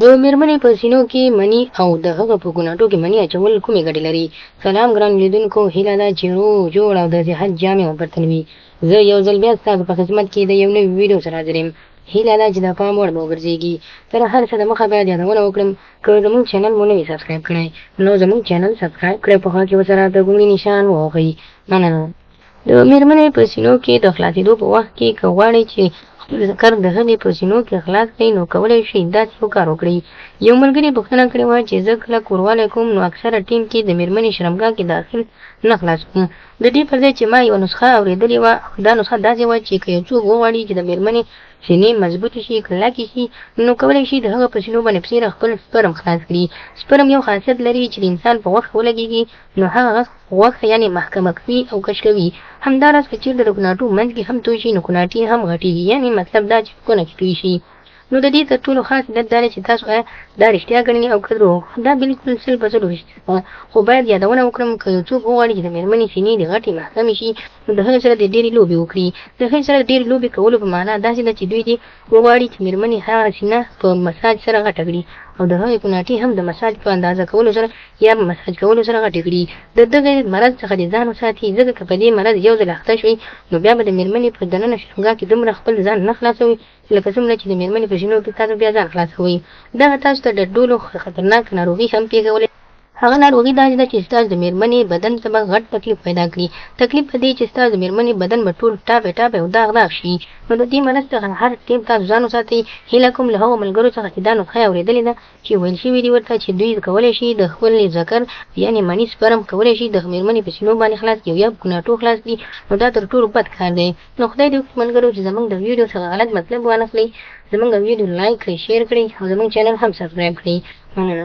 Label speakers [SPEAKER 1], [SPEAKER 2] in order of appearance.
[SPEAKER 1] د میرمنې په سینو کې مني او د هغه په ګناټو کې مني اچول کومې ګټې لري؟ سلام ګران لیدونکو، هیله ده چې روغ جوړ او د صحت جامې او برتن وي. زه یو ځل بیا ستاسو په خدمت کې د یو نوي ویډیو سره حاضر یم. هیله ده چې د پام وړ به وګرځېږي. تر هر څه دمخه باید یادونه وکړم، که زموږ چینل مو نه وي سبسکرایب کړی نو زموږ چینل سبسکرایب کړئ، په خوا کې ورسره د ګونګړي نشان ووهئ. مننه. د میرمنې په سینو کې د خلاصېدو په وخت کې که غواړئ چې خپل ذکر د هغې په سینو کې خلاص کړئ نو کولی شئ داسې یو کار وکړئ. یو ملګري پوښتنه کړې وه چې زه کله کوروالی کوم نو اکثره ټیم کې د میرمنې شرمګاه کې داخل نه خلاصوم. د دې پر ځای چې ما یوه نسخه اورېدلې وه، دا نسخه داسې وه چې که یو څوک وغواړي چې د میرمنې سینې مضبوطې شي، کلکې شي، نو کولی شي د هغه په سینو باندې په څېره خپل سپرم خلاص کړي. سپرم یو خاصیت لري چې د انسان په غوښه ولګېږي نو هغه غوښه یعنې محکمه کوي او کش کوي. همداراز که چېرته د کوناټو منځ کې هم توی شي نو کوناټي هم غټېږي، یعنې مطلب دا چې کونه کې توی شي. نو د دې تر ټولو خاص علت دا دی چې تاسو دا رښتیا ګڼئ او که دروغ. دا بلکل 100% رښتیا ده، خو باید یادونه وکړم که یو څوک وغواړي چې د میرمنې سینې د غټې محکمې شي نو د هغې سره د ډېرې لوبې وکړي. د هغې سره د ډېرې لوبې کولو په معنا داسې ده چې دوی دې وغواړي چې میرمنې هغه سینه په مساج سره غټه کړي او د هغې کوناټي هم د مساج په اندازه کولو سره یا په مساج کولو سره غټې کړي. د دغې مرض څخه دې ځان وساتي، ځکه که په دې مرض یو ځل اخته شوئ نو بیا به د میرمنې په دننه شرمګاه کې دومره خپل ځان نه خلاصوئ لکه څومره چې د میرمنې په سینو کې تاسو بیا ځان خلاصوئ. دغه تاسو ته د ډولو خطرناک ناروغي هم پېښولی. هغه ناروغي دا ده چې ستاسو د میرمنې بدن ته به غټ تکلیف پیدا کړي. تکلیف په دې چې ستاسو د میرمنې بدن به ټول ټاپې ټاپې او داغ داغ شي. نو د دې مرض څخه هر ټیم تاسو ځان وساتئ. هیله کوم له هغو ملګرو څخه چې دا نسخه یې اورېدلې ده چې ویل شوي دي ورته چې دوی کولی شي د خپل ذکر یعنې مني سپرم کولی شي د میرمنې په سینو باندې خلاص کړي او یا په کوناټو خلاص کړي. نو دا تر ټولو بد کار دی. نو خدای دې وکړي ملګرو چې زموږ د ویډیو څخه غلط مطلب وانخلئ. زموږ ویډیو لایک کړئ، شیر کړئ او زموږ چینل هم سبسکرایب کړئ. مننه.